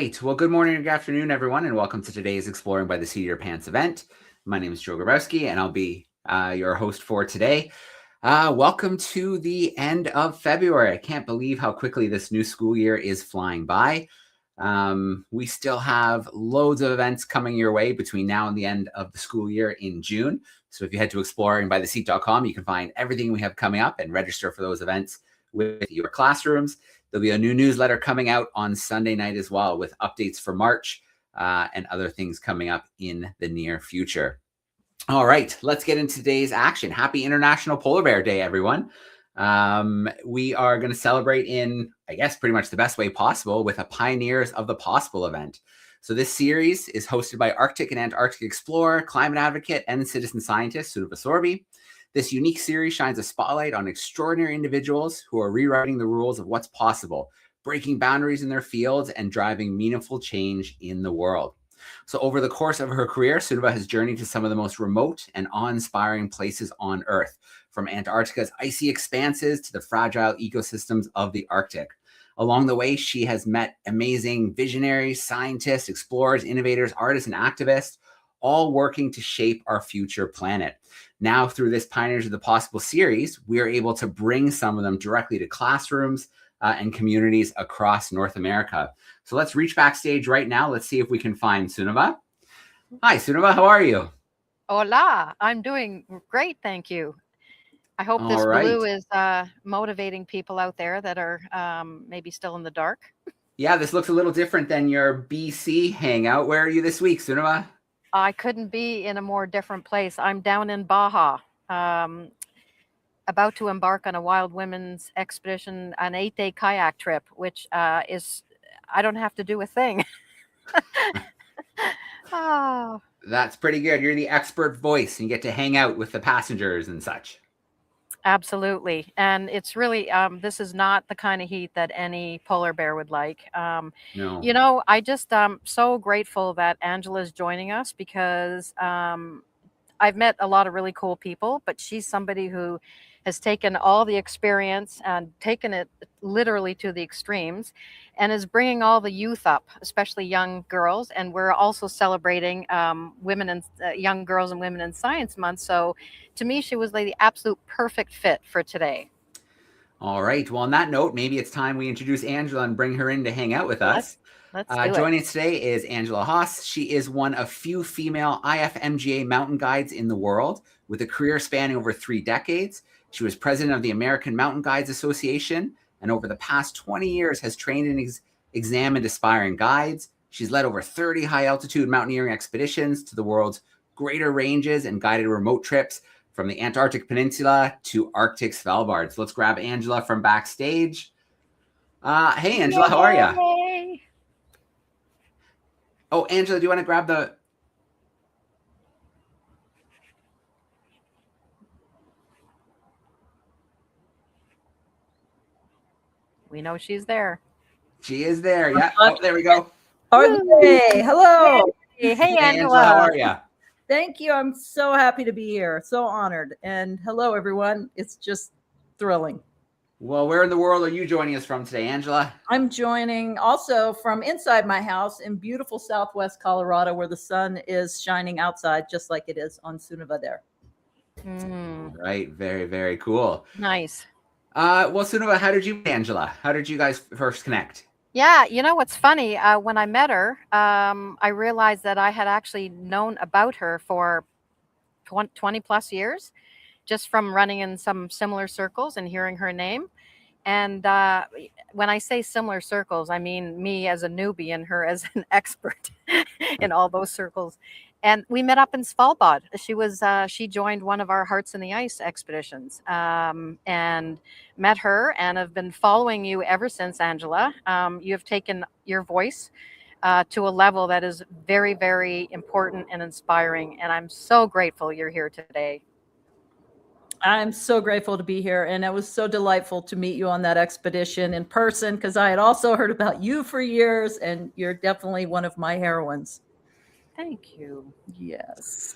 right. Well, good morning or good afternoon, everyone, and welcome to today's Exploring by the Seat of Your Pants event. My name is Joe Grabowski, and I'll be your host for today. Welcome to the end of February. I can't believe how quickly this new school year is flying by. We still have loads of events coming your way between now and the end of the school year in June. So if you head to exploringbytheseat.com, you can find everything we have coming up and register for those events with your classrooms. There'll be a new newsletter coming out on Sunday night as well with updates for March and other things coming up in the near future. All right, let's get into today's action. Happy International Polar Bear Day, everyone. We are going to celebrate in, I guess, pretty much the best way possible with a Pioneers of the Possible event. So this series is hosted by Arctic and Antarctic explorer, climate advocate, and citizen scientist Sunniva Sorby. This unique series shines a spotlight on extraordinary individuals who are rewriting the rules of what's possible, breaking boundaries in their fields, and driving meaningful change in the world. So over the course of her career, Sunniva has journeyed to some of the most remote and awe-inspiring places on Earth, from Antarctica's icy expanses to the fragile ecosystems of the Arctic. Along the way, she has met amazing visionaries, scientists, explorers, innovators, artists, and activists, all working to shape our future planet. Now, through this Pioneers of the Possible series, we are able to bring some of them directly to classrooms and communities across North America. So let's reach backstage right now. Let's see if we can find Sunniva. Hi, Sunniva. How are you? Hola. I'm doing great, thank you. I hope this blue is motivating people out there that are maybe still in the dark. Yeah, this looks a little different than your BC hangout. Where are you this week, Sunniva? I couldn't be in a more different place. I'm down in Baja, about to embark on a wild women's expedition, an 8-day kayak trip, which is, I don't have to do a thing. Oh. That's pretty good. You're the expert voice and you get to hang out with the passengers and such. Absolutely. And it's really, this is not the kind of heat that any polar bear would like. No. You know, I just so grateful that Angela's joining us because I've met a lot of really cool people, but she's somebody who has taken all the experience and taken it literally to the extremes and is bringing all the youth up, especially young girls. And we're also celebrating women and young girls and women in science month. So to me, she was like the absolute perfect fit for today. All right. Well, on that note, maybe it's time we introduce Angela and bring her in to hang out with us. Let's do it. Joining us today is Angela Hawse. She is one of few female IFMGA mountain guides in the world with a career spanning over 3 decades. She was president of the American Mountain Guides Association, and over the past 20 years has trained and examined aspiring guides. She's led over 30 high-altitude mountaineering expeditions to the world's greater ranges and guided remote trips from the Antarctic Peninsula to Arctic Svalbard. So let's grab Angela from backstage. Hey, Angela, how are you? Oh, Angela, do you want to grab the... We know she's there. She is there. Yeah. Oh, there we go. Hey, hello. Hey, Angela. How are you? Thank you. I'm so happy to be here. So honored. And hello, everyone. It's just thrilling. Well, where in the world are you joining us from today, Angela? I'm joining also from inside my house in beautiful Southwest Colorado, where the sun is shining outside just like it is on Sunniva there. Right. Very, very cool. Nice. Well, Sunniva, how did you meet Angela? How did you guys first connect? Yeah, you know what's funny? When I met her, I realized that I had actually known about her for 20 plus years, just from running in some similar circles and hearing her name. And when I say similar circles, I mean me as a newbie and her as an expert in all those circles. And we met up in Svalbard. She joined one of our Hearts in the Ice expeditions, and met her and have been following you ever since, Angela. You have taken your voice to a level that is very, very important and inspiring. And I'm so grateful you're here today. I'm so grateful to be here. And it was so delightful to meet you on that expedition in person, because I had also heard about you for years, and you're definitely one of my heroines. Thank you. Yes.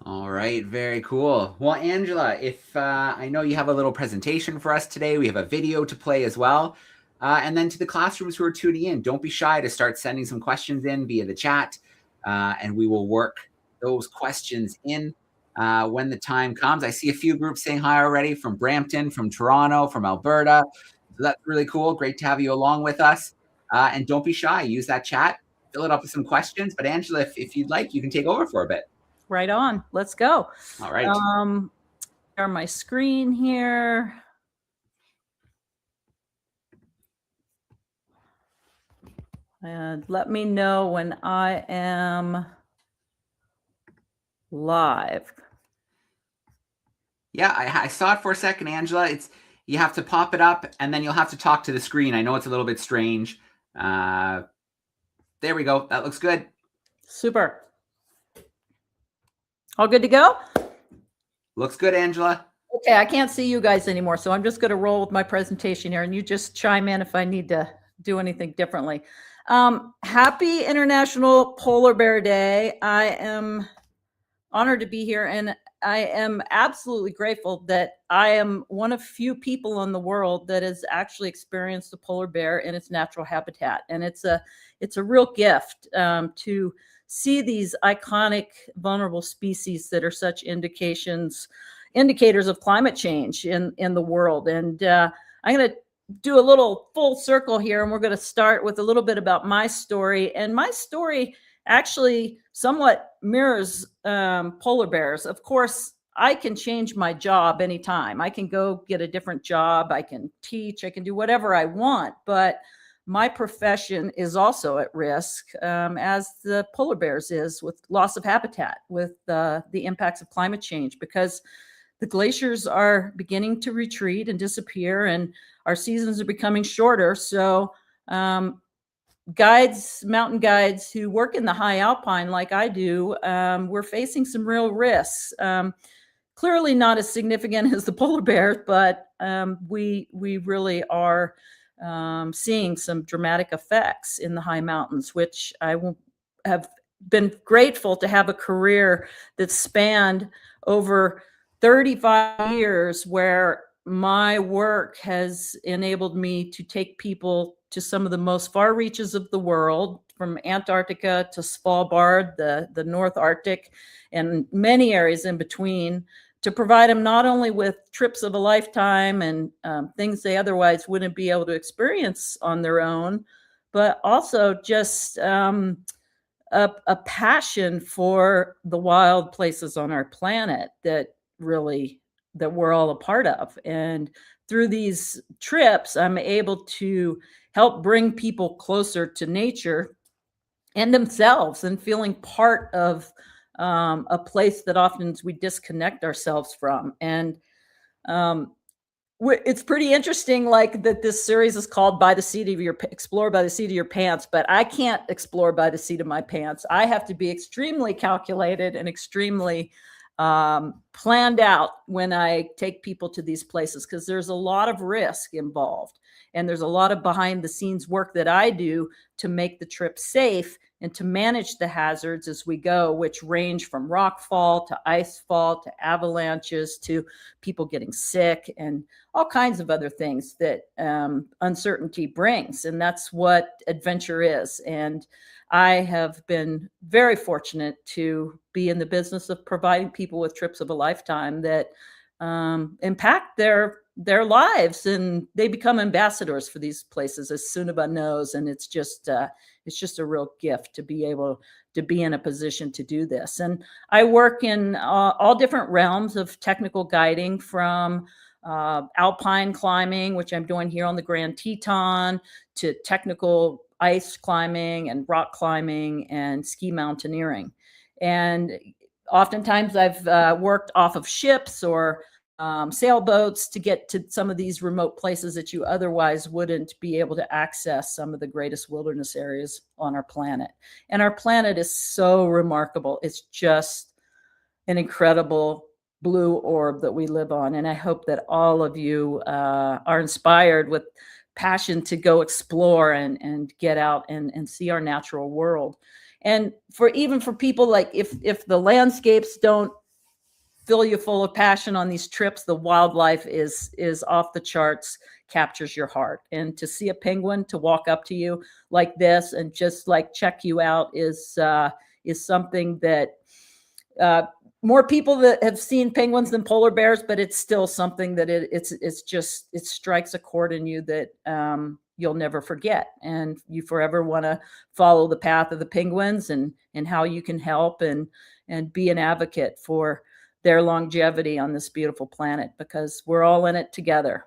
All right. Very cool. Well, Angela, if I know you have a little presentation for us today, we have a video to play as well. And then to the classrooms who are tuning in, don't be shy to start sending some questions in via the chat, and we will work those questions in when the time comes. I see a few groups saying hi already from Brampton, from Toronto, from Alberta. So that's really cool. Great to have you along with us. And don't be shy. Use that chat. Fill it up with some questions. But Angela, if you'd like, you can take over for a bit. Right on. Let's go. All right. Share my screen here. And let me know when I am live. Yeah, I saw it for a second, Angela. You have to pop it up, and then you'll have to talk to the screen. I know it's a little bit strange. There we go. That looks good. Super. All good to go? Looks good, Angela. Okay, I can't see you guys anymore, so I'm just going to roll with my presentation here, and you just chime in if I need to do anything differently. Happy International Polar Bear Day. I am honored to be here, and I am absolutely grateful that I am one of few people in the world that has actually experienced the polar bear in its natural habitat. And it's a real gift to see these iconic vulnerable species that are such indicators of climate change in the world. And I'm going to do a little full circle here, and we're going to start with a little bit about my story. And my story actually somewhat mirrors polar bears. Of course, I can change my job anytime. I can go get a different job. I can teach. I can do whatever I want. But my profession is also at risk, as the polar bears is, with loss of habitat, with the impacts of climate change, because the glaciers are beginning to retreat and disappear, and our seasons are becoming shorter. So mountain guides who work in the high alpine like I do, we're facing some real risks. Clearly not as significant as the polar bears, but we really are seeing some dramatic effects in the high mountains, which I have been grateful to have a career that spanned over 35 years, where my work has enabled me to take people to some of the most far reaches of the world, from Antarctica to Svalbard, the North Arctic, and many areas in between, to provide them not only with trips of a lifetime and things they otherwise wouldn't be able to experience on their own, but also just a passion for the wild places on our planet that we're all a part of. And through these trips, I'm able to help bring people closer to nature and themselves, and feeling part of a place that often we disconnect ourselves from. And it's pretty interesting, like, that this series is called Explore by the Seat of Your Pants, but I can't explore by the seat of my pants. I have to be extremely calculated and extremely planned out when I take people to these places, because there's a lot of risk involved, and there's a lot of behind the scenes work that I do to make the trip safe and to manage the hazards as we go, which range from rock fall to ice fall to avalanches to people getting sick and all kinds of other things that uncertainty brings. And that's what adventure is. And I have been very fortunate to be in the business of providing people with trips of a lifetime that impact their lives, and they become ambassadors for these places, as Sunaba knows. And it's just a real gift to be able to be in a position to do this. And I work in all different realms of technical guiding, from alpine climbing, which I'm doing here on the Grand Teton, to technical ice climbing and rock climbing and ski mountaineering. And oftentimes I've worked off of ships or sailboats to get to some of these remote places that you otherwise wouldn't be able to access some of the greatest wilderness areas on our planet. And our planet is so remarkable. It's just an incredible blue orb that we live on. And I hope that all of you are inspired with passion to go explore and get out and see our natural world. And for people, like, if the landscapes don't fill you full of passion on these trips. The wildlife is off the charts, captures your heart. And to see a penguin, to walk up to you like this and just like check you out is something that more people that have seen penguins than polar bears, but it's still something that it strikes a chord in you that you'll never forget. And you forever want to follow the path of the penguins and how you can help and be an advocate for their longevity on this beautiful planet, because we're all in it together.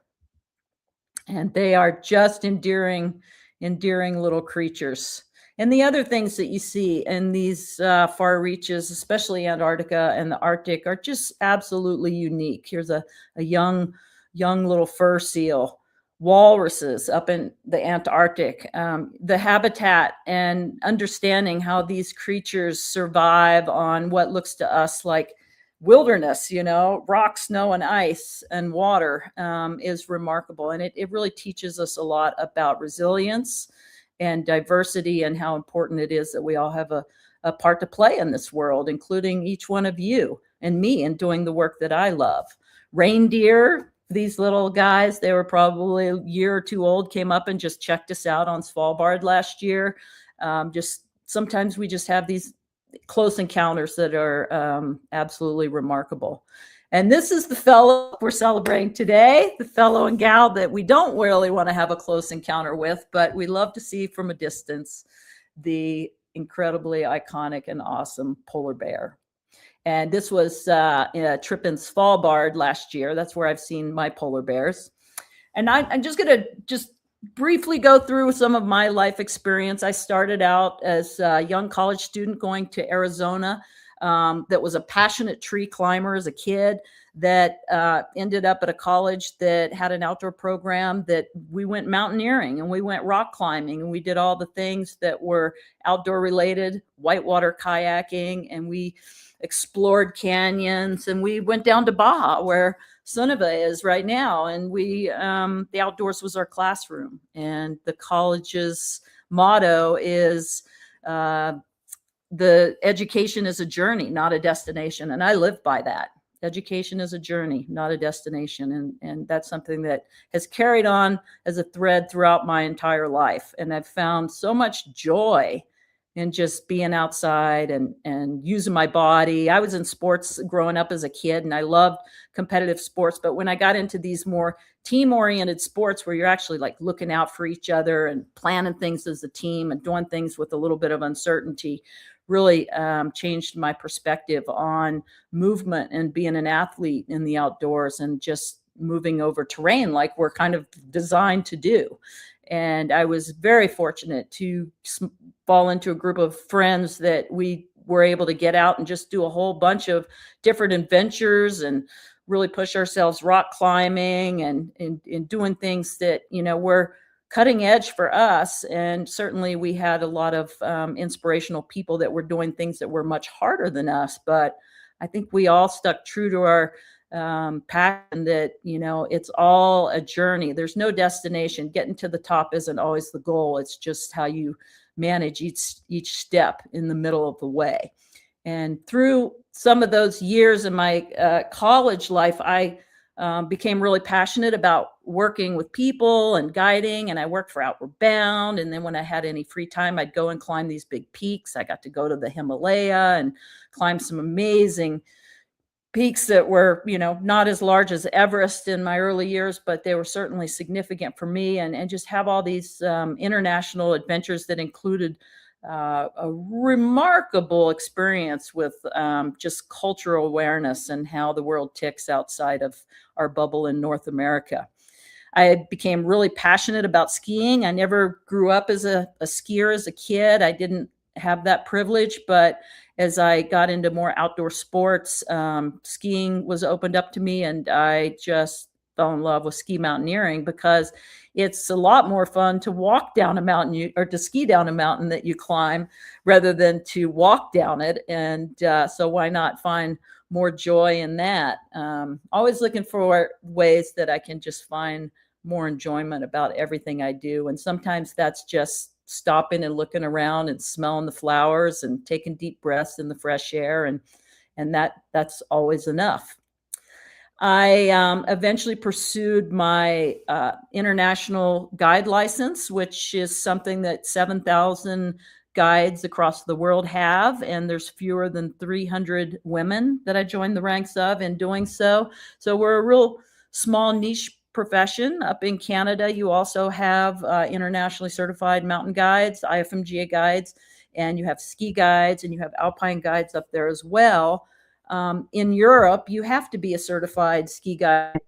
And they are just endearing little creatures. And the other things that you see in these far reaches, especially Antarctica and the Arctic, are just absolutely unique. Here's a young little fur seal, walruses up in the Antarctic, the habitat and understanding how these creatures survive on what looks to us like wilderness, rock, snow, and ice and water is remarkable. And it really teaches us a lot about resilience and diversity and how important it is that we all have a part to play in this world, including each one of you and me in doing the work that I love. Reindeer, these little guys, they were probably a year or two old, came up and just checked us out on Svalbard last year. Sometimes we just have these close encounters that are absolutely remarkable. And this is the fellow we're celebrating today, the fellow and gal that we don't really want to have a close encounter with, but we love to see from a distance, the incredibly iconic and awesome polar bear. And this was a trip in Svalbard last year. That's where I've seen my polar bears. And I'm just going to briefly go through some of my life experience. I started out as a young college student going to Arizona. That was a passionate tree climber as a kid, that ended up at a college that had an outdoor program that we went mountaineering and we went rock climbing and we did all the things that were outdoor related, whitewater kayaking, and we explored canyons, and we went down to Baja where Soneva is right now. And the outdoors was our classroom, and the college's motto is, the education is a journey, not a destination. And I live by that. Education is a journey, not a destination. And that's something that has carried on as a thread throughout my entire life. And I've found so much joy in just being outside and using my body. I was in sports growing up as a kid, and I loved competitive sports. But when I got into these more team-oriented sports where you're actually like looking out for each other and planning things as a team and doing things with a little bit of uncertainty, really changed my perspective on movement and being an athlete in the outdoors and just moving over terrain like we're kind of designed to do. And I was very fortunate to fall into a group of friends that we were able to get out and just do a whole bunch of different adventures and really push ourselves rock climbing and doing things that, were cutting edge for us. And certainly we had a lot of inspirational people that were doing things that were much harder than us. But I think we all stuck true to our passion that, it's all a journey. There's no destination. Getting to the top isn't always the goal. It's just how you manage each step in the middle of the way. And through some of those years in my college life, I became really passionate about working with people and guiding, and I worked for Outward Bound. And then when I had any free time, I'd go and climb these big peaks. I got to go to the Himalaya and climb some amazing peaks that were, not as large as Everest in my early years, but they were certainly significant for me, and just have all these international adventures that included a remarkable experience with just cultural awareness and how the world ticks outside of our bubble in North America. I became really passionate about skiing. I never grew up as a skier as a kid. I didn't have that privilege, but as I got into more outdoor sports, skiing was opened up to me, and I just fell in love with ski mountaineering because it's a lot more fun to walk down a mountain or to ski down a mountain that you climb rather than to walk down it. And so why not find more joy in that? Always looking for ways that I can just find more enjoyment about everything I do. And sometimes that's just stopping and looking around and smelling the flowers and taking deep breaths in the fresh air and And that's always enough. I eventually pursued my international guide license, which is something that 7,000 guides across the world have, and there's fewer than 300 women that I joined the ranks of in doing so. So we're a real small niche profession. Up in Canada, you also have internationally certified mountain guides, IFMGA guides, and you have ski guides, and you have alpine guides up there as well. In Europe, you have to be a certified ski guide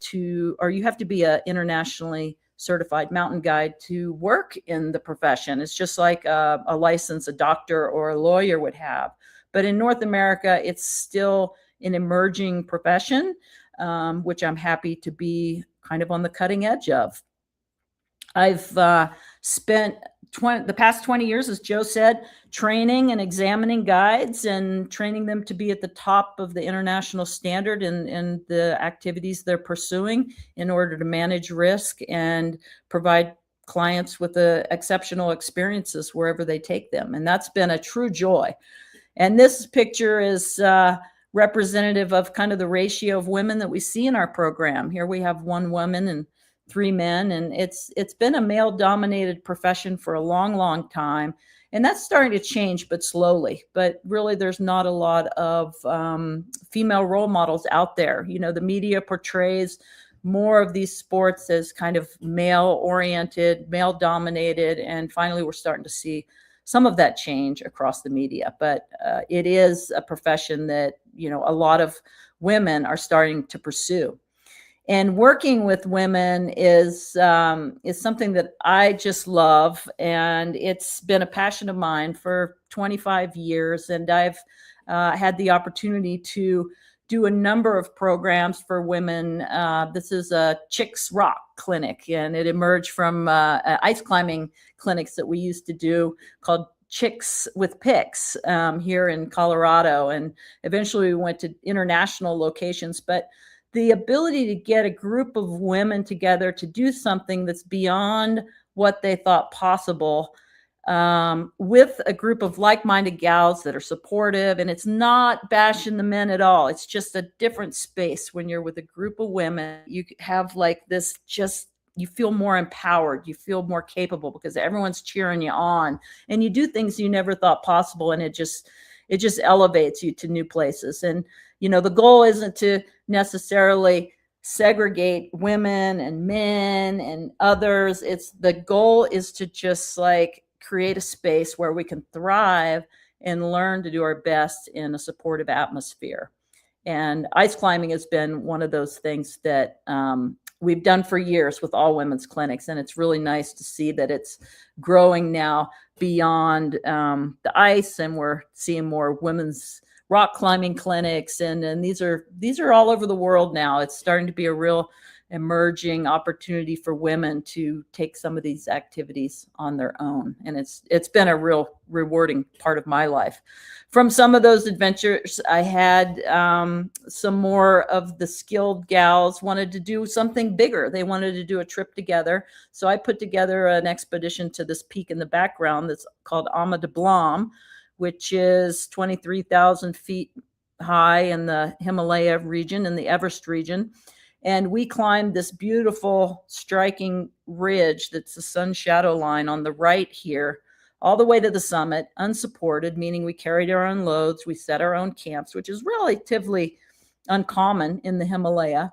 or you have to be an internationally certified mountain guide to work in the profession. It's just like a license a doctor or a lawyer would have. But in North America, it's still an emerging profession, which I'm happy to be kind of on the cutting edge of. I've spent the past 20 years, as Joe said, training and examining guides and training them to be at the top of the international standard in the activities they're pursuing in order to manage risk and provide clients with exceptional experiences wherever they take them. And that's been a true joy. And this picture is representative of kind of the ratio of women that we see in our program. Here we have 1 woman and 3 men, and it's been a male-dominated profession for a long, long time, and that's starting to change, but slowly. But really, there's not a lot of female role models out there. You know, the media portrays more of these sports as kind of male-oriented, male-dominated, and finally, we're starting to see some of that change across the media. But it is a profession that, you know, a lot of women are starting to pursue. And working with women is something that I just love, and it's been a passion of mine for 25 years. And I've had the opportunity to do a number of programs for women. This is a Chicks Rock clinic, and it emerged from ice climbing clinics that we used to do called Chicks with Picks here in Colorado. And eventually we went to international locations, but the ability to get a group of women together to do something that's beyond what they thought possible with a group of like-minded gals that are supportive. And it's not bashing the men at all. It's just a different space. When you're with a group of women, you have like this, just, you feel more empowered. You feel more capable because everyone's cheering you on, and you do things you never thought possible. And it just elevates you to new places. And, you know, the goal isn't to necessarily segregate women and men and others. The goal is to just like create a space where we can thrive and learn to do our best in a supportive atmosphere. And ice climbing has been one of those things that we've done for years with all women's clinics. And it's really nice to see that it's growing now beyond the ice, and we're seeing more women's rock climbing clinics, and these are all over the world now. It's starting to be a real emerging opportunity for women to take some of these activities on their own, and it's been a real rewarding part of my life. From some of those adventures, I had some more of the skilled gals wanted to do something bigger. They wanted to do a trip together, so I put together an expedition to this peak in the background that's called AMGA Lifetime, which is 23,000 feet high in the Himalaya region, in the Everest region. And we climbed this beautiful, striking ridge that's the sun shadow line on the right here, all the way to the summit, unsupported, meaning we carried our own loads, we set our own camps, which is relatively uncommon in the Himalaya.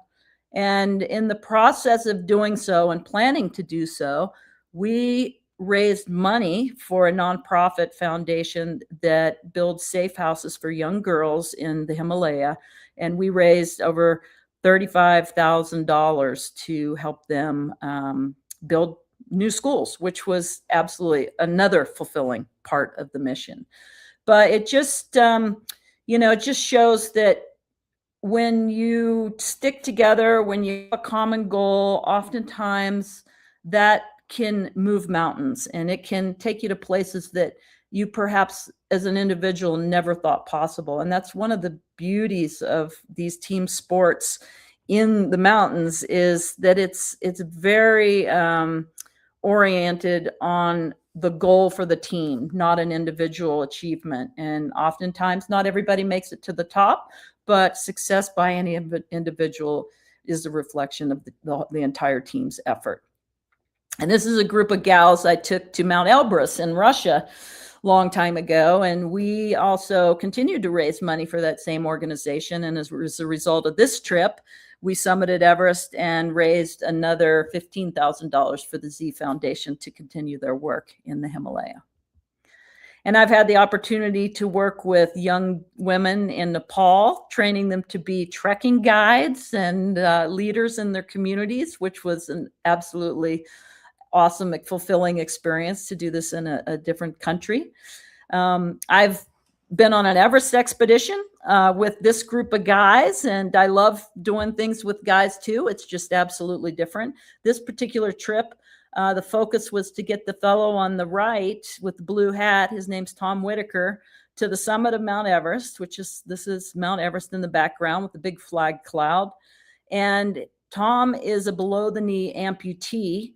And in the process of doing so and planning to do so, we raised money for a nonprofit foundation that builds safe houses for young girls in the Himalaya. And we raised over $35,000 to help them build new schools, which was absolutely another fulfilling part of the mission. But it just, it just shows that when you stick together, when you have a common goal, oftentimes that can move mountains, and it can take you to places that you perhaps as an individual never thought possible. And that's one of the beauties of these team sports in the mountains, is that it's very oriented on the goal for the team, not an individual achievement. And oftentimes not everybody makes it to the top, but success by any individual is a reflection of the entire team's effort. And this is a group of gals I took to Mount Elbrus in Russia a long time ago. And we also continued to raise money for that same organization. And as a result of this trip, we summited Everest and raised another $15,000 for the Z Foundation to continue their work in the Himalaya. And I've had the opportunity to work with young women in Nepal, training them to be trekking guides and leaders in their communities, which was an absolutely awesome, fulfilling experience to do this in a different country. I've been on an Everest expedition with this group of guys, and I love doing things with guys too. It's just absolutely different. This particular trip, the focus was to get the fellow on the right with the blue hat, his name's Tom Whitaker, to the summit of Mount Everest, this is Mount Everest in the background with the big flag cloud. And Tom is a below the knee amputee.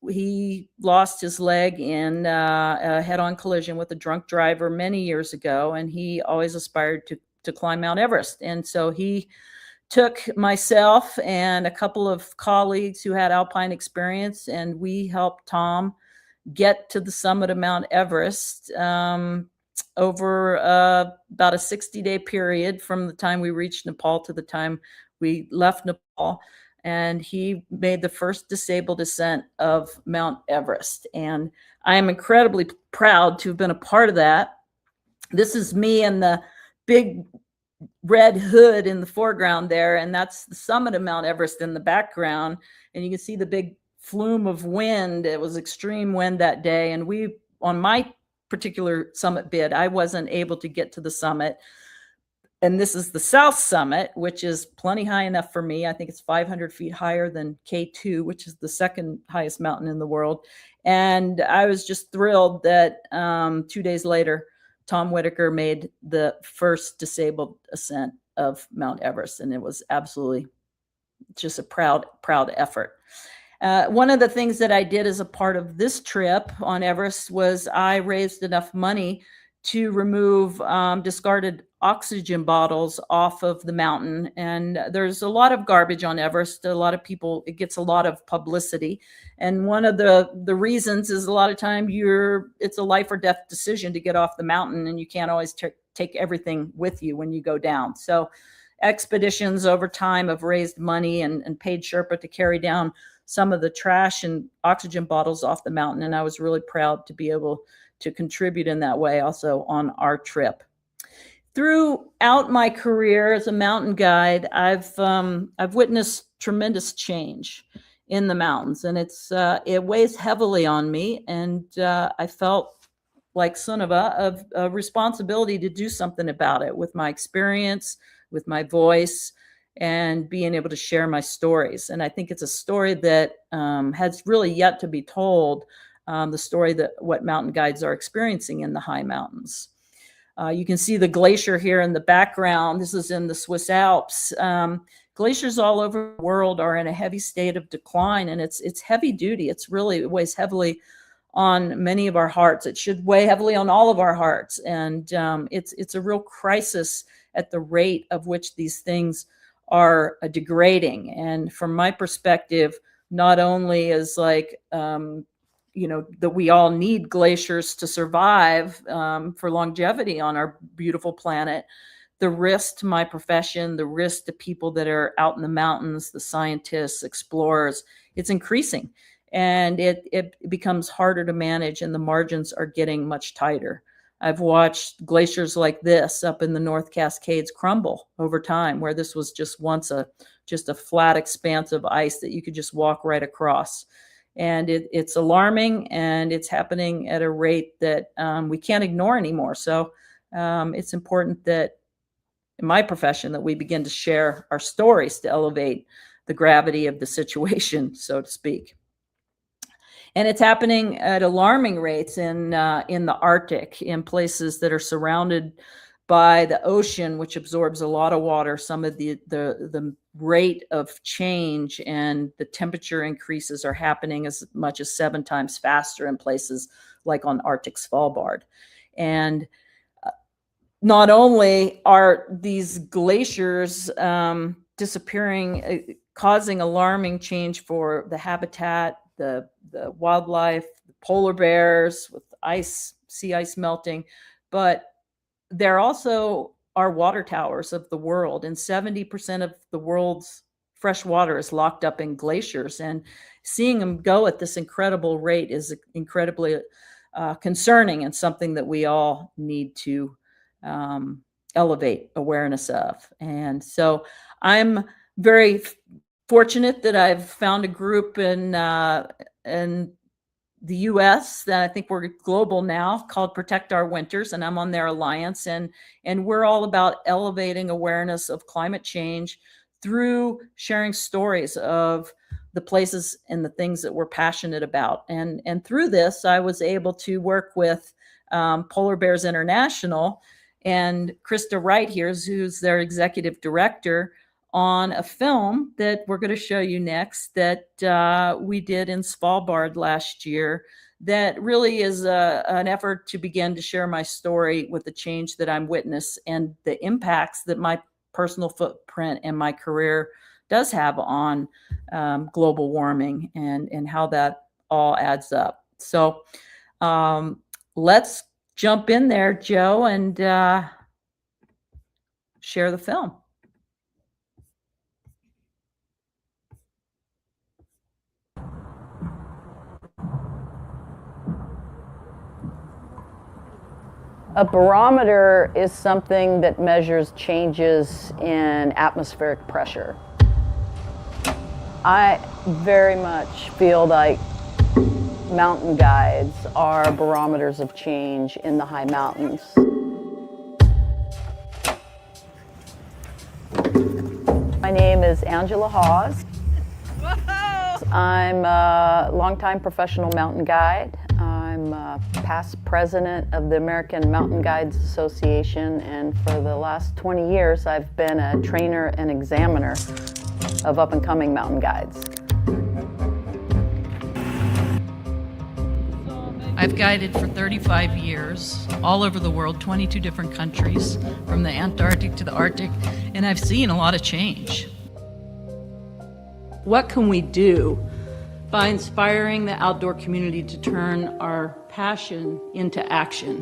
He lost his leg in a head-on collision with a drunk driver many years ago, and he always aspired to climb Mount Everest. And so he took myself and a couple of colleagues who had alpine experience, and we helped Tom get to the summit of Mount Everest over about a 60-day period from the time we reached Nepal to the time we left Nepal. And he made the first disabled ascent of Mount Everest. And I am incredibly proud to have been a part of that. This is me and the big red hood in the foreground there, and that's the summit of Mount Everest in the background. And you can see the big flume of wind. It was extreme wind that day. And on my particular summit bid, I wasn't able to get to the summit. And this is the South Summit, which is plenty high enough for me. I think it's 500 feet higher than K2, which is the second highest mountain in the world. And I was just thrilled that 2 days later, Tom Whitaker made the first disabled ascent of Mount Everest. And it was absolutely just a proud effort. One of the things that I did as a part of this trip on Everest was I raised enough money to remove discarded oxygen bottles off of the mountain. And there's a lot of garbage on Everest. A lot of people, it gets a lot of publicity. And one of the reasons is a lot of time it's a life or death decision to get off the mountain, and you can't always take everything with you when you go down. So expeditions over time have raised money and paid Sherpa to carry down some of the trash and oxygen bottles off the mountain. And I was really proud to be able to contribute in that way also on our trip. Throughout my career as a mountain guide, I've witnessed tremendous change in the mountains, and it weighs heavily on me. And I felt like Sunniva of a responsibility to do something about it with my experience, with my voice, and being able to share my stories. And I think it's a story that has really yet to be told. The story that what mountain guides are experiencing in the high mountains. You can see the glacier here in the background. This is in the Swiss Alps. Glaciers all over the world are in a heavy state of decline, and it's heavy duty. It weighs heavily on many of our hearts. It should weigh heavily on all of our hearts. And it's a real crisis at the rate of which these things are degrading. And from my perspective, not only is that we all need glaciers to survive for longevity on our beautiful planet. The risk to my profession, the risk to people that are out in the mountains, the scientists, explorers, it's increasing. And it becomes harder to manage, and the margins are getting much tighter. I've watched glaciers like this up in the North Cascades crumble over time, where this was just once just a flat expanse of ice that you could just walk right across. And it's alarming, and it's happening at a rate that we can't ignore anymore. So it's important that in my profession that we begin to share our stories to elevate the gravity of the situation, so to speak. And it's happening at alarming rates in the Arctic, in places that are surrounded by the ocean, which absorbs a lot of water. Some of the rate of change, and the temperature increases are happening as much as 7 times faster in places like on Arctic Svalbard. And not only are these glaciers disappearing, causing alarming change for the habitat, the wildlife, the polar bears with sea ice melting, but they're also are water towers of the world, and 70% of the world's fresh water is locked up in glaciers. And seeing them go at this incredible rate is incredibly concerning, and something that we all need to elevate awareness of. And so I'm very fortunate that I've found a group in the US that I think we're global now, called Protect Our Winters, and I'm on their alliance, and we're all about elevating awareness of climate change through sharing stories of the places and the things that we're passionate about. And through this, I was able to work with Polar Bears International and Krista Wright here, who's their executive director, on a film that we're going to show you next that we did in Svalbard last year, that really is an effort to begin to share my story with the change that I'm witness and the impacts that my personal footprint and my career does have on global warming, and how that all adds up. So let's jump in there, Joe, and share the film. A barometer is something that measures changes in atmospheric pressure. I very much feel like mountain guides are barometers of change in the high mountains. My name is Angela Hawse. I'm a longtime professional mountain guide. I'm a past president of the American Mountain Guides Association, and for the last 20 years I've been a trainer and examiner of up-and-coming mountain guides. I've guided for 35 years, all over the world, 22 different countries, from the Antarctic to the Arctic, and I've seen a lot of change. What can we do by inspiring the outdoor community to turn our passion into action?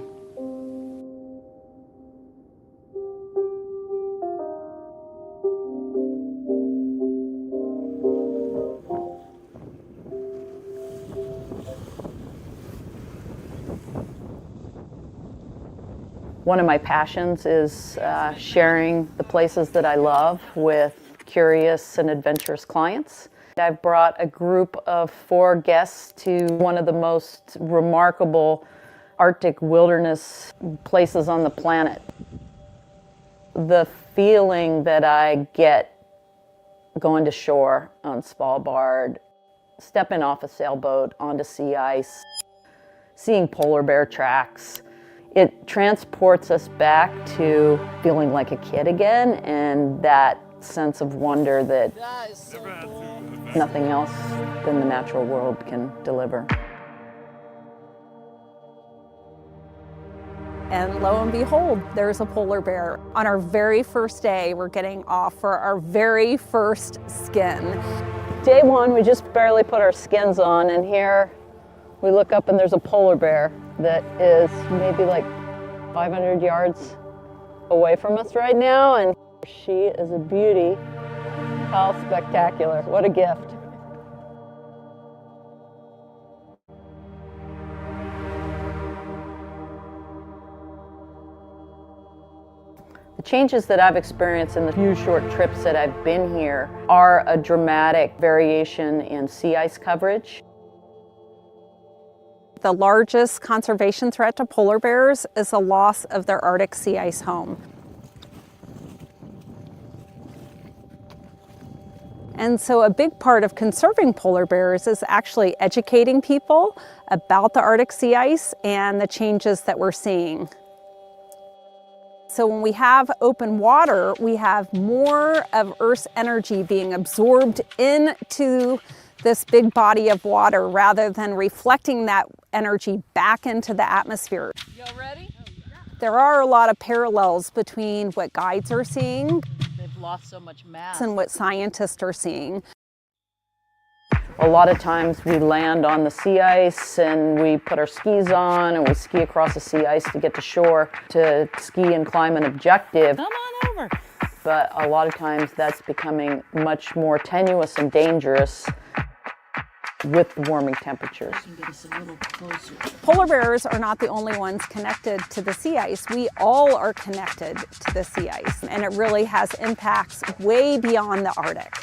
One of my passions is sharing the places that I love with curious and adventurous clients. I've brought a group of 4 guests to one of the most remarkable Arctic wilderness places on the planet. The feeling that I get going to shore on Svalbard, stepping off a sailboat onto sea ice, seeing polar bear tracks, it transports us back to feeling like a kid again, and that sense of wonder that nothing else than the natural world can deliver. And lo and behold, there's a polar bear. On our very first day, we're getting off for our very first skin. Day 1, we just barely put our skins on, and here we look up and there's a polar bear that is maybe like 500 yards away from us right now, and she is a beauty. How spectacular. What a gift. The changes that I've experienced in the few short trips that I've been here are a dramatic variation in sea ice coverage. The largest conservation threat to polar bears is the loss of their Arctic sea ice home. And so a big part of conserving polar bears is actually educating people about the Arctic sea ice and the changes that we're seeing. So when we have open water, we have more of Earth's energy being absorbed into this big body of water rather than reflecting that energy back into the atmosphere. Y'all ready? There are a lot of parallels between what guides are seeing They've lost so much mass. and what scientists are seeing. A lot of times we land on the sea ice and we put our skis on and we ski across the sea ice to get to shore to ski and climb an objective. Come on over. But a lot of times that's becoming much more tenuous and dangerous with the warming temperatures. Get us a little closer. Polar bears are not the only ones connected to the sea ice. We all are connected to the sea ice, and it really has impacts way beyond the Arctic.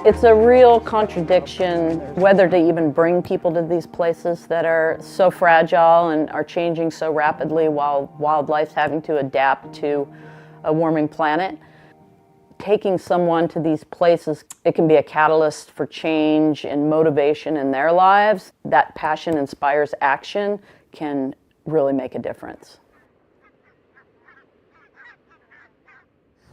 It's a real contradiction whether to even bring people to these places that are so fragile and are changing so rapidly while wildlife's having to adapt to a warming planet. Taking someone to these places, it can be a catalyst for change and motivation in their lives. That passion inspires action, can really make a difference.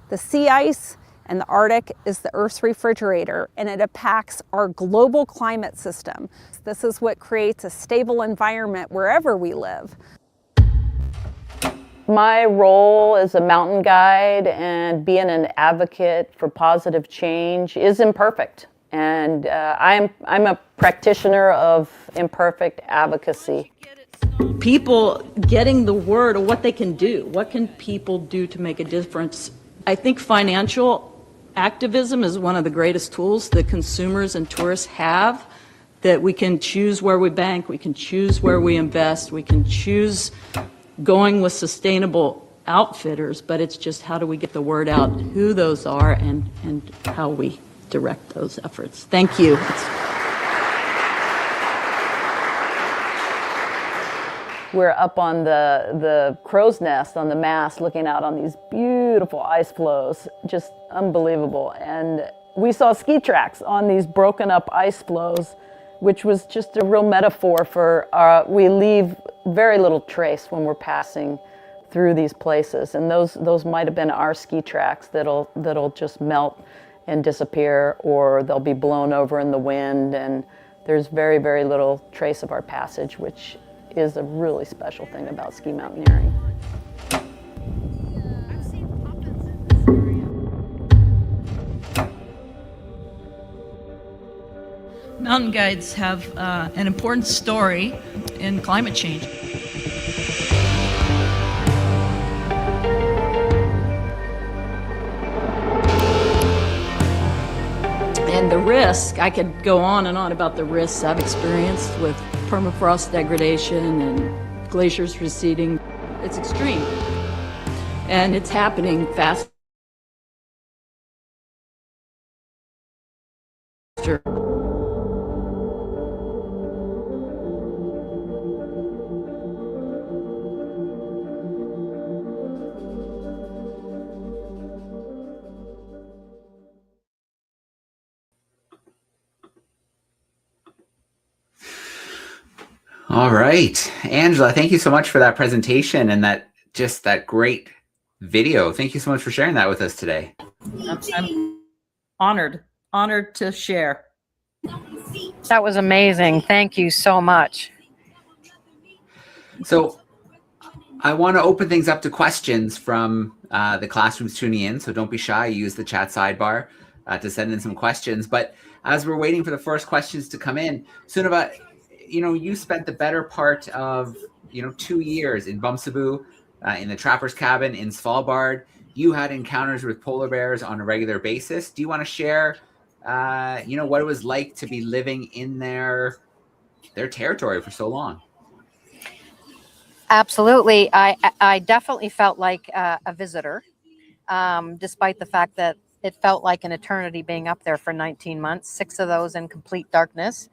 The sea ice and the Arctic is the Earth's refrigerator, and it impacts our global climate system. This is what creates a stable environment wherever we live. My role as a mountain guide and being an advocate for positive change is imperfect. And I'm a practitioner of imperfect advocacy. People getting the word of what they can do. What can people do to make a difference? I think financial activism is one of the greatest tools that consumers and tourists have, that we can choose where we bank, we can choose where we invest, we can choose going with sustainable outfitters, but it's just how do we get the word out, who those are, and how we direct those efforts. Thank you. We're up on the crow's nest on the mast looking out on these beautiful ice floes, just unbelievable. And we saw ski tracks on these broken up ice floes, which was just a real metaphor for we leave very little trace when we're passing through these places. And those might have been our ski tracks that'll just melt and disappear, or they'll be blown over in the wind. And there's very, very little trace of our passage, which is a really special thing about ski mountaineering. Mountain guides have an important story in climate change. And the risk, I could go on and on about the risks I've experienced with permafrost degradation and glaciers receding. It's extreme. And it's happening faster. All right, Angela, thank you so much for that presentation and that great video. Thank you so much for sharing that with us today. I'm honored to share. That was amazing. Thank you so much. So I want to open things up to questions from the classrooms tuning in. So don't be shy. Use the chat sidebar to send in some questions. But as we're waiting for the first questions to come in, Sunniva, you spent the better part of 2 years in Bumsaboo, in the trapper's cabin in Svalbard. You had encounters with polar bears on a regular basis. Do you want to share what it was like to be living in their territory for so long? Absolutely. I definitely felt like a visitor, despite the fact that it felt like an eternity being up there for 19 months, 6 of those in complete darkness,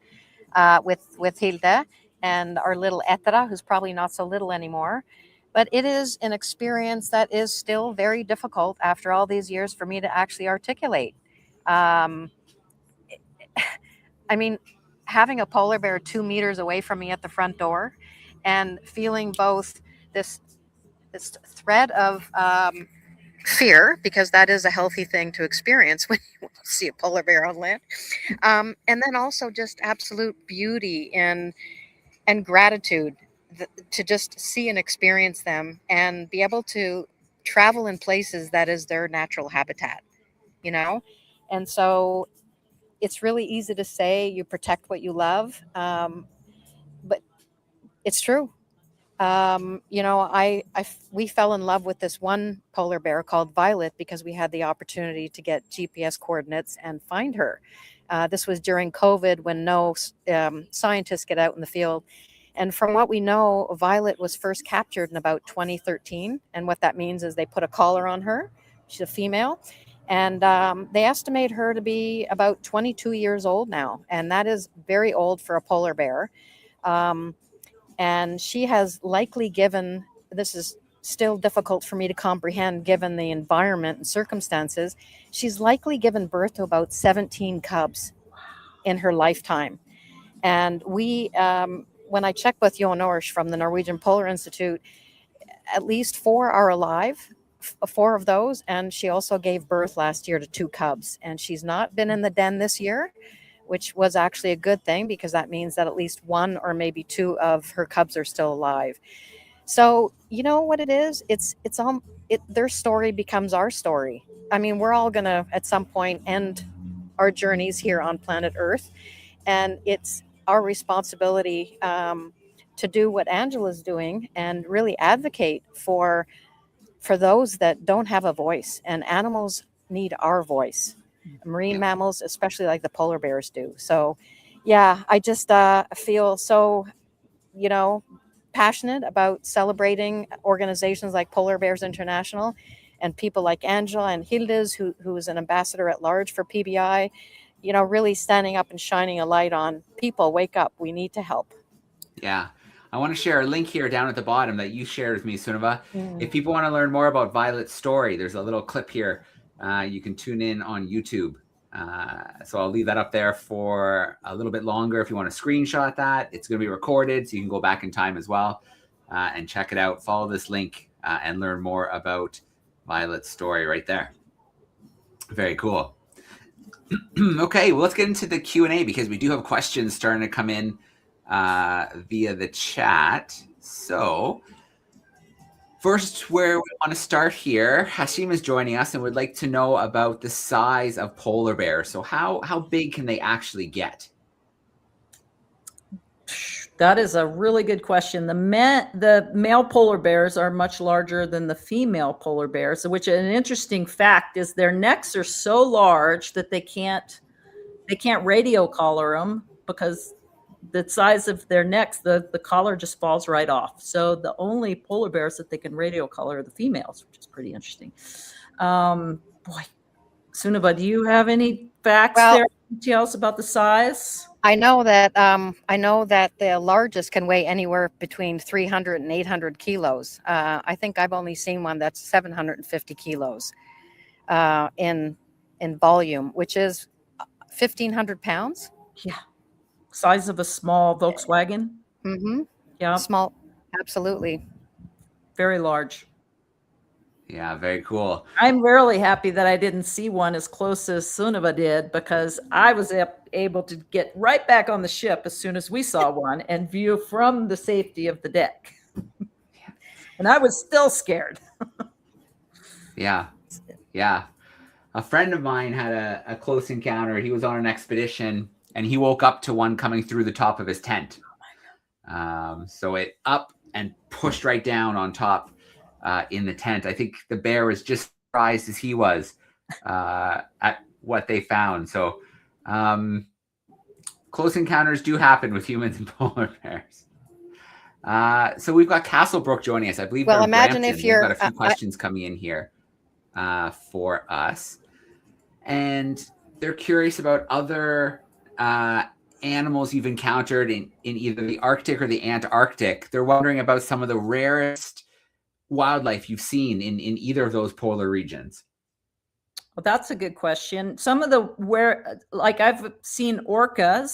with Hilde and our little Etera, who's probably not so little anymore. But it is an experience that is still very difficult after all these years for me to actually articulate. Um, I mean, having a polar bear 2 meters away from me at the front door and feeling both this thread of fear, because that is a healthy thing to experience when you see a polar bear on land, and then also just absolute beauty and gratitude to just see and experience them and be able to travel in places that is their natural habitat, you know? And so it's really easy to say you protect what you love, but it's true. We fell in love with this one polar bear called Violet because we had the opportunity to get GPS coordinates and find her. This was during COVID when no scientists get out in the field. And from what we know, Violet was first captured in about 2013. And what that means is they put a collar on her. She's a female. And they estimate her to be about 22 years old now. And that is very old for a polar bear. And she has likely given, this is still difficult for me to comprehend given the environment and circumstances, she's likely given birth to about 17 cubs in her lifetime. And we, when I checked with Jon Orsch from the Norwegian Polar Institute, at least 4 are alive, 4 of those. And she also gave birth last year to 2 cubs. And she's not been in the den this year, which was actually a good thing because that means that at least 1 or maybe 2 of her cubs are still alive. So you know what it is? Their story becomes our story. I mean, we're all gonna at some point end our journeys here on planet Earth, and it's our responsibility to do what Angela's doing and really advocate for those that don't have a voice. And animals need our voice. Marine mammals, especially like the polar bears do. So, yeah, I just feel so, passionate about celebrating organizations like Polar Bears International and people like Angela and Hildes, who is an ambassador at large for PBI, really standing up and shining a light on people. Wake up. We need to help. Yeah. I want to share a link here down at the bottom that you shared with me, Sunniva. If people want to learn more about Violet's story, there's a little clip here. You can tune in on YouTube. So I'll leave that up there for a little bit longer. If you want to screenshot that, it's going to be recorded, so you can go back in time as well and check it out. Follow this link and learn more about Violet's story right there. Very cool. Okay, well, let's get into the Q&A because we do have questions starting to come in via the chat. So first, where we want to start here, Hashim is joining us and would like to know about the size of polar bears. So how big can they actually get? That is a really good question. The male polar bears are much larger than the female polar bears, which an interesting fact is their necks are so large that they can't radio collar them because the size of their necks, the collar just falls right off. So the only polar bears that they can radio collar are the females, which is pretty interesting. Boy, Sunniva, do you have any facts there? Details about the size? I know that the largest can weigh anywhere between 300 and 800 kilos. I think I've only seen one that's 750 kilos in volume, which is 1,500 pounds. Yeah. Size of a small Volkswagen. Mm-hmm. Yeah. Small. Absolutely. Very large. Yeah, very cool. I'm really happy that I didn't see one as close as Sunniva did because I was able to get right back on the ship as soon as we saw one and view from the safety of the deck. And I was still scared. Yeah. A friend of mine had a close encounter. He was on an expedition and he woke up to one coming through the top of his tent. So it up and pushed right down on top in the tent. I think the bear was just surprised as he was at what they found. So close encounters do happen with humans and polar bears. So we've got Castlebrook joining us. I believe. Well, imagine if you're got a few questions coming in here for us. and they're curious about other animals you've encountered in either the Arctic or the Antarctic. They're wondering about some of the rarest wildlife you've seen in either of those polar regions. Well, that's a good question. Some of like I've seen orca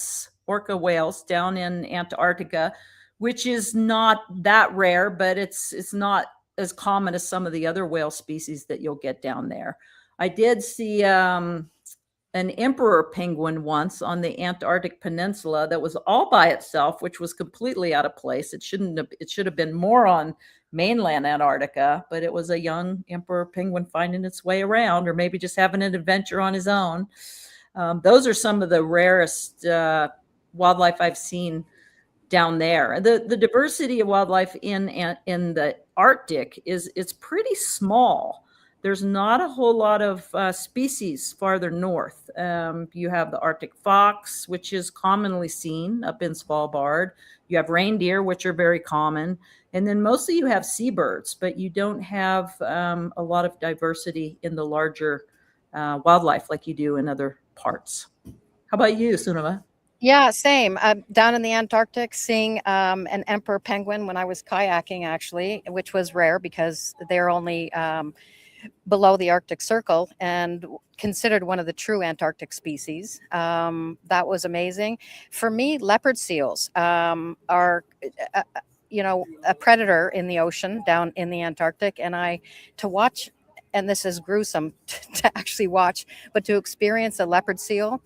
whales down in Antarctica, which is not that rare, but it's not as common as some of the other whale species that you'll get down there. I did see an emperor penguin once on the Antarctic Peninsula that was all by itself, which was completely out of place. It should have been more on mainland Antarctica, but it was a young emperor penguin finding its way around, or maybe just having an adventure on his own. Those are some of the rarest wildlife I've seen down there. The diversity of wildlife in the Arctic it's pretty small. There's not a whole lot of species farther north. You have the Arctic fox, which is commonly seen up in Svalbard. You have reindeer, which are very common. And then mostly you have seabirds, but you don't have a lot of diversity in the larger wildlife like you do in other parts. How about you, Sunava? Yeah, same. Down in the Antarctic, seeing an emperor penguin when I was kayaking, actually, which was rare because they're only below the Arctic Circle and considered one of the true Antarctic species. That was amazing. For me, leopard seals are, a predator in the ocean down in the Antarctic. And to watch, and this is gruesome to actually watch, but to experience a leopard seal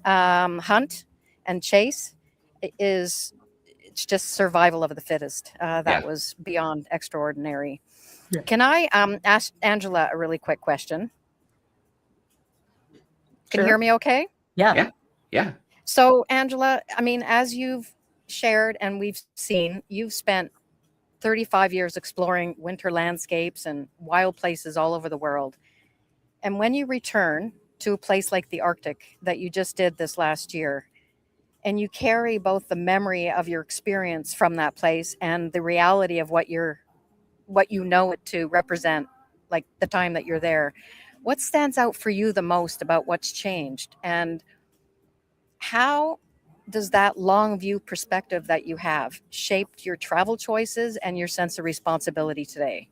hunt and chase it's just survival of the fittest. That was beyond extraordinary. Yeah. Can I ask Angela a really quick question? Can you hear me okay? Yeah. So, Angela, I mean, as you've shared and we've seen, you've spent 35 years exploring winter landscapes and wild places all over the world. And when you return to a place like the Arctic that you just did this last year, and you carry both the memory of your experience from that place and the reality of what you know it to represent, like the time that you're there, what stands out for you the most about what's changed? And how does that long view perspective that you have shaped your travel choices and your sense of responsibility today?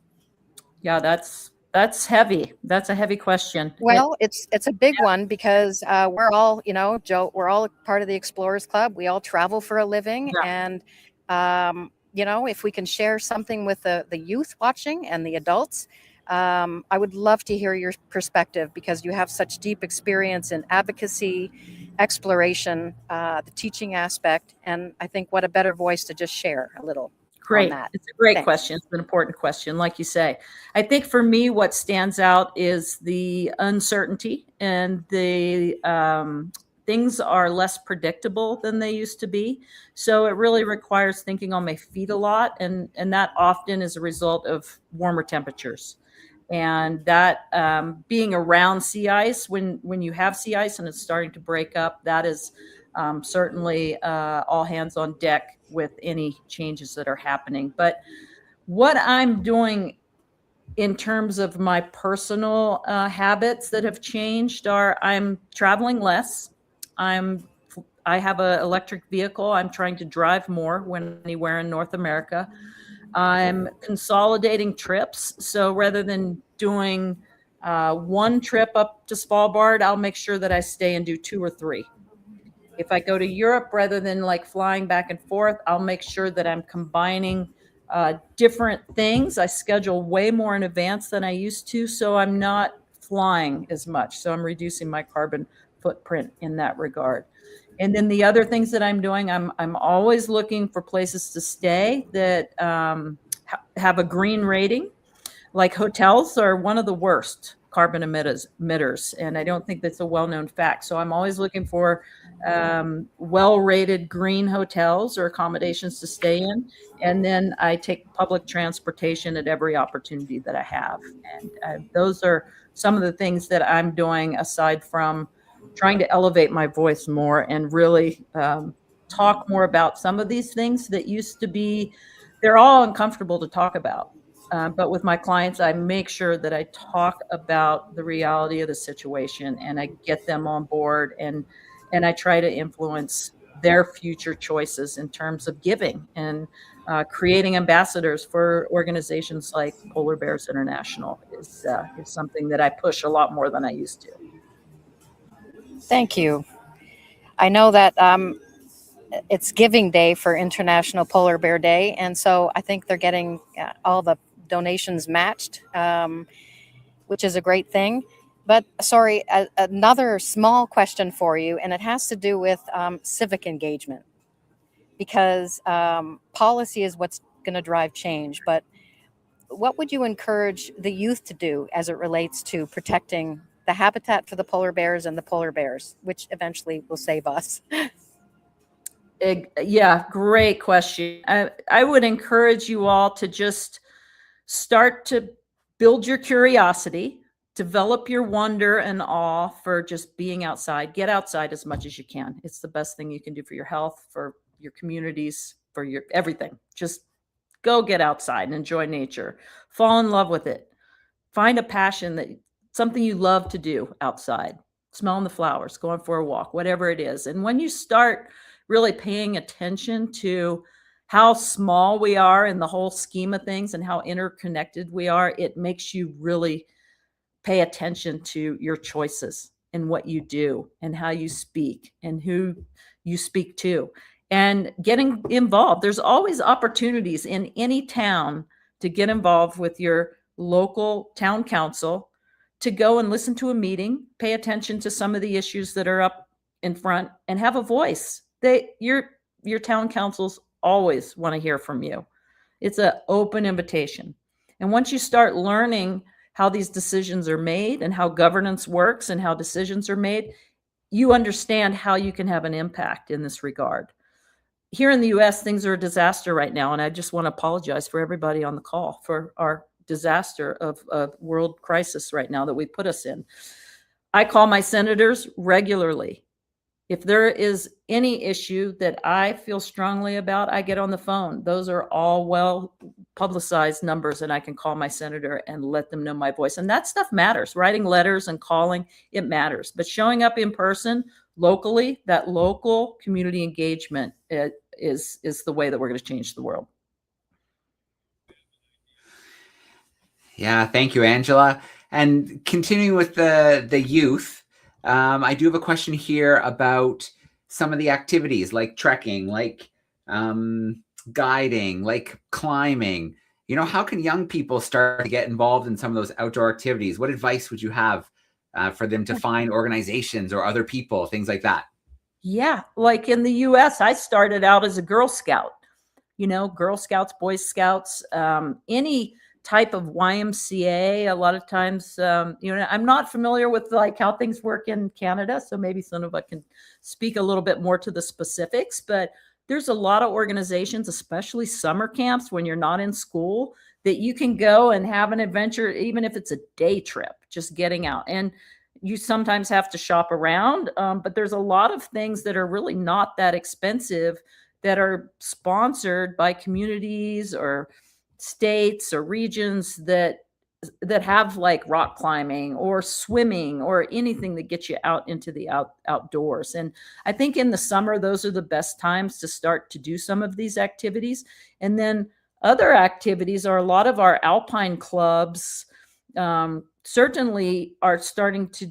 Yeah, that's heavy. That's a heavy question. Well, it's a big one because we're all, Joe, we're all part of the Explorers Club. We all travel for a living. Yeah. And, if we can share something with the youth watching and the adults, I would love to hear your perspective because you have such deep experience in advocacy, exploration, the teaching aspect. And I think what a better voice to just share a little. Great. It's a great question. It's an important question, like you say. I think for me, what stands out is the uncertainty and the things are less predictable than they used to be. So it really requires thinking on my feet a lot. And that often is a result of warmer temperatures. And that being around sea ice, when you have sea ice and it's starting to break up, that is certainly all hands on deck with any changes that are happening. But what I'm doing in terms of my personal habits that have changed are I'm traveling less. I have an electric vehicle. I'm trying to drive more when anywhere in North America. I'm consolidating trips. So rather than doing one trip up to Svalbard, I'll make sure that I stay and do 2 or 3. If I go to Europe, rather than like flying back and forth, I'll make sure that I'm combining different things. I schedule way more in advance than I used to, so I'm not flying as much. So I'm reducing my carbon footprint in that regard. And then the other things that I'm doing, I'm always looking for places to stay that have a green rating. Like hotels are one of the worst carbon emitters, and I don't think that's a well-known fact. So I'm always looking for well-rated green hotels or accommodations to stay in, and then I take public transportation at every opportunity that I have. And those are some of the things that I'm doing aside from trying to elevate my voice more and really talk more about some of these things that used to be, they're all uncomfortable to talk about. But with my clients, I make sure that I talk about the reality of the situation and I get them on board, and I try to influence their future choices in terms of giving and creating ambassadors for organizations like Polar Bears International is something that I push a lot more than I used to. Thank you. I know that it's Giving Day for International Polar Bear Day, and so I think they're getting all the donations matched, which is a great thing. But sorry, another small question for you, and it has to do with civic engagement, because policy is what's going to drive change. But what would you encourage the youth to do as it relates to protecting the habitat for the polar bears and the polar bears, which eventually will save us? Yeah, great question. I would encourage you all to just start to build your curiosity, develop your wonder and awe for just being outside. Get outside as much as you can. It's the best thing you can do for your health, for your communities, for your everything. Just go get outside and enjoy nature. Fall in love with it. Find a passion, that something you love to do outside. Smelling the flowers, going for a walk, whatever it is. And when you start really paying attention to how small we are in the whole scheme of things and how interconnected we are, it makes you really pay attention to your choices and what you do and how you speak and who you speak to and getting involved. There's always opportunities in any town to get involved with your local town council, to go and listen to a meeting, pay attention to some of the issues that are up in front, and have a voice. Your town councils always want to hear from you. It's an open invitation. And once you start learning how these decisions are made and how governance works and how decisions are made, you understand how you can have an impact in this regard. Here in the US, things are a disaster right now. And I just want to apologize for everybody on the call for our disaster of world crisis right now that we put us in. I call my senators regularly. If there is any issue that I feel strongly about, I get on the phone. Those are all well publicized numbers, and I can call my senator and let them know my voice. And that stuff matters. Writing letters and calling, it matters. But showing up in person locally, that local community engagement is the way that we're going to change the world. Yeah, thank you, Angela. And continuing with the youth, I do have a question here about some of the activities like trekking, like guiding, like climbing. You know, how can young people start to get involved in some of those outdoor activities? What advice would you have for them to find organizations or other people, things like that? Yeah, like in the US, I started out as a Girl Scout, Girl Scouts, Boy Scouts, any type of YMCA. A lot of times, I'm not familiar with like how things work in Canada, so maybe some of us can speak a little bit more to the specifics, but there's a lot of organizations, especially summer camps when you're not in school, that you can go and have an adventure, even if it's a day trip, just getting out. And you sometimes have to shop around, but there's a lot of things that are really not that expensive that are sponsored by communities or states or regions that have like rock climbing or swimming or anything that gets you out into the outdoors. And I think in the summer, those are the best times to start to do some of these activities. And then other activities are a lot of our alpine clubs certainly are starting to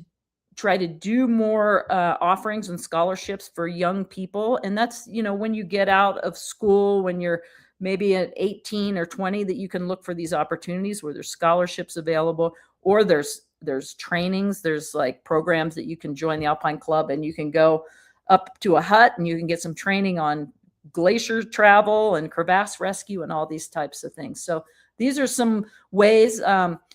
try to do more offerings and scholarships for young people. And that's, when you get out of school, when you're maybe at 18 or 20, that you can look for these opportunities where there's scholarships available, or there's trainings, there's like programs that you can join the Alpine Club and you can go up to a hut and you can get some training on glacier travel and crevasse rescue and all these types of things. So these are some ways,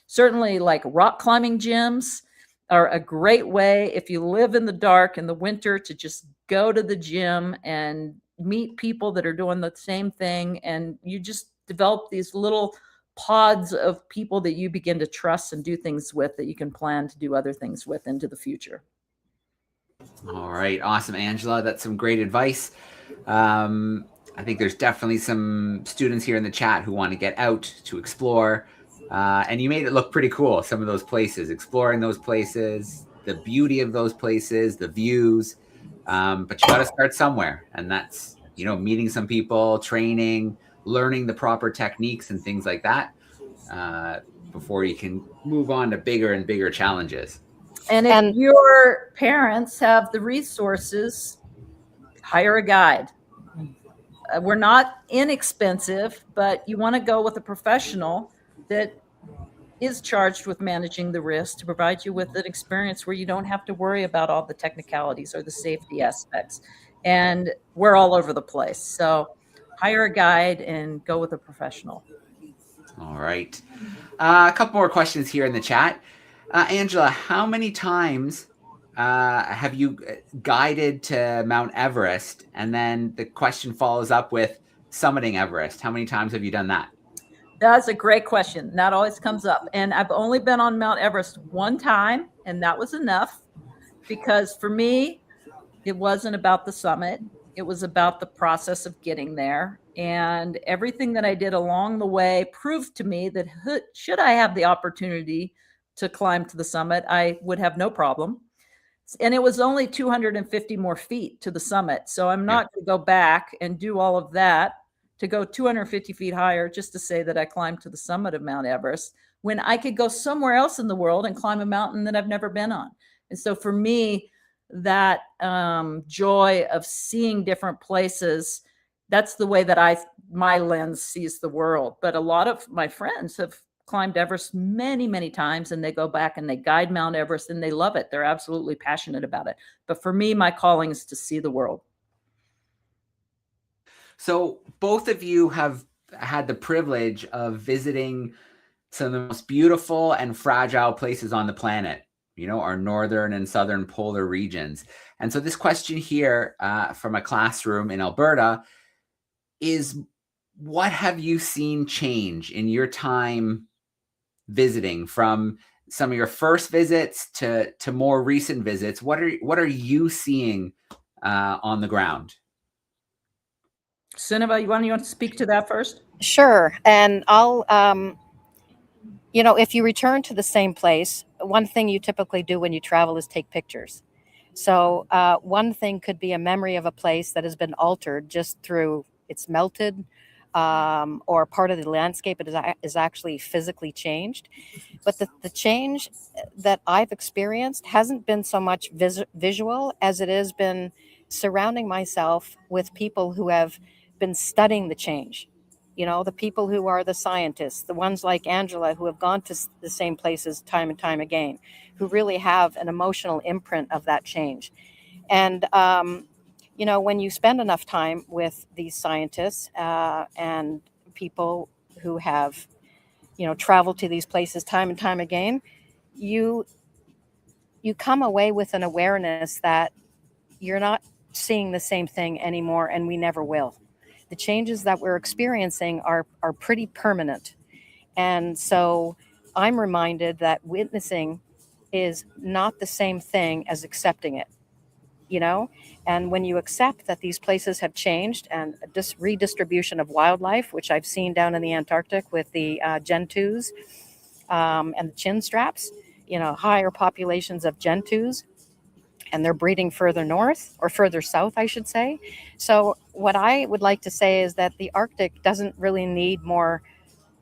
certainly like rock climbing gyms are a great way if you live in the dark in the winter to just go to the gym and meet people that are doing the same thing, and you just develop these little pods of people that you begin to trust and do things with, that you can plan to do other things with into the future. All right, awesome, Angela. That's some great advice. I think there's definitely some students here in the chat who want to get out to explore. And you made it look pretty cool. Some of those places, exploring those places, the beauty of those places, the views. But you got to start somewhere. And that's, meeting some people, training, learning the proper techniques and things like that before you can move on to bigger and bigger challenges. And if your parents have the resources, hire a guide. We're not inexpensive, but you want to go with a professional that is charged with managing the risk to provide you with an experience where you don't have to worry about all the technicalities or the safety aspects. And we're all over the place. So hire a guide and go with a professional. All right. A couple more questions here in the chat. Angela, how many times have you guided to Mount Everest? And then the question follows up with summiting Everest. How many times have you done that? That's a great question. That always comes up. And I've only been on Mount Everest one time, and that was enough, because for me, it wasn't about the summit. It was about the process of getting there. And everything that I did along the way proved to me that should I have the opportunity to climb to the summit, I would have no problem. And it was only 250 more feet to the summit. So I'm not going to go back and do all of that to go 250 feet higher just to say that I climbed to the summit of Mount Everest, when I could go somewhere else in the world and climb a mountain that I've never been on. And so for me, that joy of seeing different places, that's the way that my lens sees the world. But a lot of my friends have climbed Everest many, many times, and they go back and they guide Mount Everest and they love it. They're absolutely passionate about it. But for me, my calling is to see the world. So both of you have had the privilege of visiting some of the most beautiful and fragile places on the planet, our northern and southern polar regions. And so this question here from a classroom in Alberta is, what have you seen change in your time visiting, from some of your first visits to more recent visits? What are you seeing on the ground? Sunniva, you want to speak to that first? Sure. And I'll, if you return to the same place, one thing you typically do when you travel is take pictures. So one thing could be a memory of a place that has been altered just through it's melted, or part of the landscape is actually physically changed. But the change that I've experienced hasn't been so much visual as it has been surrounding myself with people who have been studying the change. The people who are the scientists, the ones like Angela who have gone to the same places time and time again, who really have an emotional imprint of that change. And, when you spend enough time with these scientists and people who have, traveled to these places time and time again, you come away with an awareness that you're not seeing the same thing anymore, and we never will. The changes that we're experiencing are pretty permanent. And so I'm reminded that witnessing is not the same thing as accepting it, And when you accept that these places have changed, and this redistribution of wildlife, which I've seen down in the Antarctic with the gentoos and the chin straps, higher populations of gentoos, and they're breeding further north, or further south, I should say. So what I would like to say is that the Arctic doesn't really need more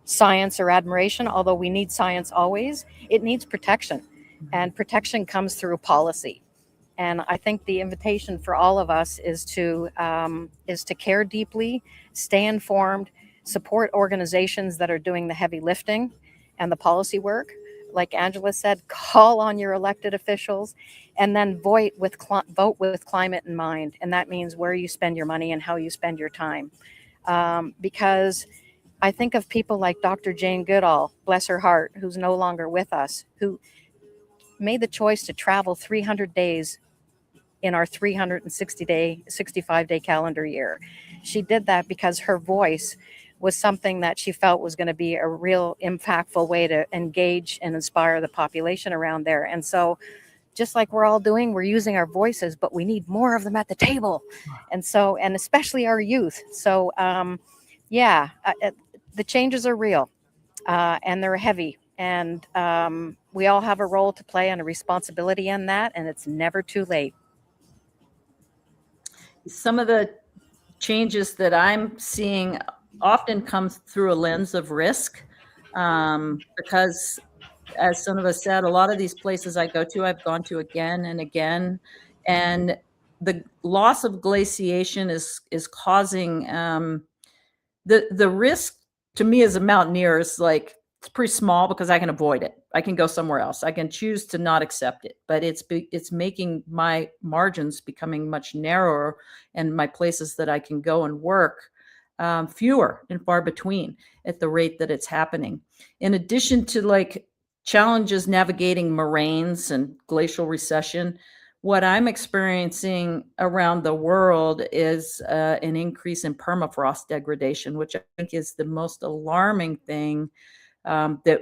science or admiration, although we need science always. It needs protection, and protection comes through policy. And I think the invitation for all of us is to care deeply, stay informed, support organizations that are doing the heavy lifting and the policy work. Like Angela said, call on your elected officials, and then vote with climate in mind. And that means where you spend your money and how you spend your time. Because I think of people like Dr. Jane Goodall, bless her heart, who's no longer with us, who made the choice to travel 300 days in our 65-day calendar year. She did that because her voice was something that she felt was going to be a real impactful way to engage and inspire the population around there. And so just like we're all doing, we're using our voices, but we need more of them at the table. And especially our youth. So the changes are real. and they're heavy. And we all have a role to play and a responsibility in that, and it's never too late. Some of the changes that I'm seeing often comes through a lens of risk, because, as some of us said, a lot of these places I go to, I've gone to again and again, and the loss of glaciation is causing the risk to me as a mountaineer is like, it's pretty small because I can avoid it. I can go somewhere else. I can choose to not accept it, but it's making my margins becoming much narrower, and my places that I can go and work fewer and far between at the rate that it's happening. In addition to like challenges navigating moraines and glacial recession, what I'm experiencing around the world is an increase in permafrost degradation, which I think is the most alarming thing that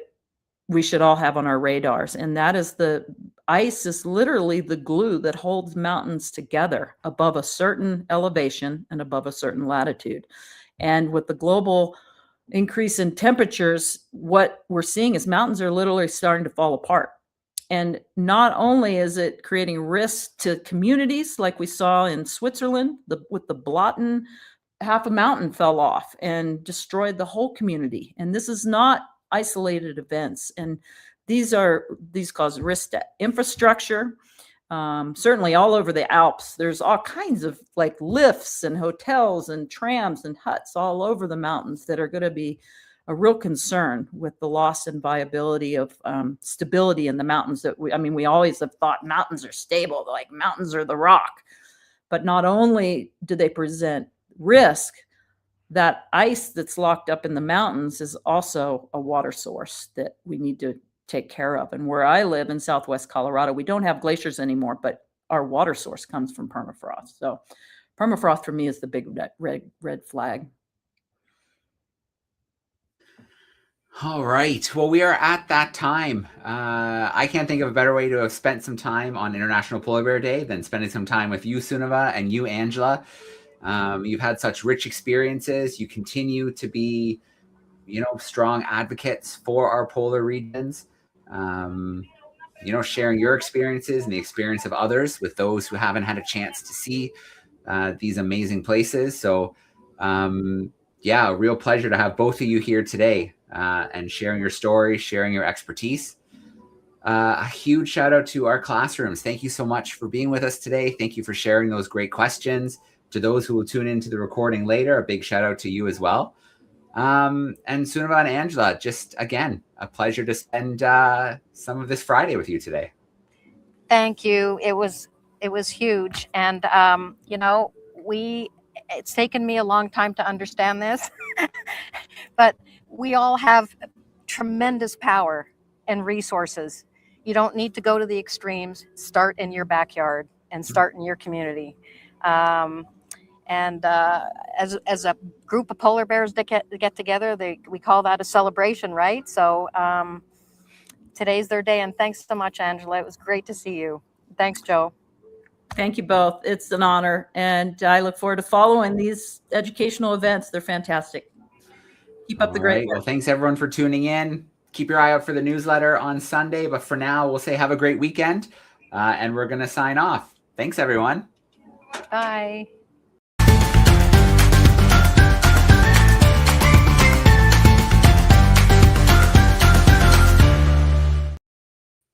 we should all have on our radars. And that is the ice is literally the glue that holds mountains together above a certain elevation and above a certain latitude. And with the global increase in temperatures, what we're seeing is mountains are literally starting to fall apart. And not only is it creating risks to communities like we saw in Switzerland, with the Blatten, half a mountain fell off and destroyed the whole community. And this is not isolated events. And these cause risk to infrastructure. Certainly all over the Alps, there's all kinds of like lifts and hotels and trams and huts all over the mountains that are going to be a real concern with the loss and viability of stability in the mountains. We always have thought mountains are stable, like mountains are the rock. But not only do they present risk, that ice that's locked up in the mountains is also a water source that we need to take care of. And where I live in Southwest Colorado, we don't have glaciers anymore, but our water source comes from permafrost. So permafrost for me is the big red flag. All right. Well, we are at that time. I can't think of a better way to have spent some time on International Polar Bear Day than spending some time with you, Sunniva, and you, Angela. You've had such rich experiences. You continue to be, strong advocates for our polar regions. Sharing your experiences and the experience of others with those who haven't had a chance to see these amazing places. So, a real pleasure to have both of you here today and sharing your story, sharing your expertise. A huge shout out to our classrooms. Thank you so much for being with us today. Thank you for sharing those great questions. To those who will tune into the recording later, a big shout out to you as well. And Sunniva and Angela, just again, a pleasure to spend some of this Friday with you today. Thank you. It was huge. And, it's taken me a long time to understand this, but we all have tremendous power and resources. You don't need to go to the extremes. Start in your backyard and start in your community. And as a group of polar bears that get together, we call that a celebration, right? So today's their day. And thanks so much, Angela. It was great to see you. Thanks, Joe. Thank you both. It's an honor. And I look forward to following these educational events. They're fantastic. Keep up the great work. Well, thanks everyone for tuning in. Keep your eye out for the newsletter on Sunday. But for now, we'll say have a great weekend. And we're going to sign off. Thanks, everyone. Bye.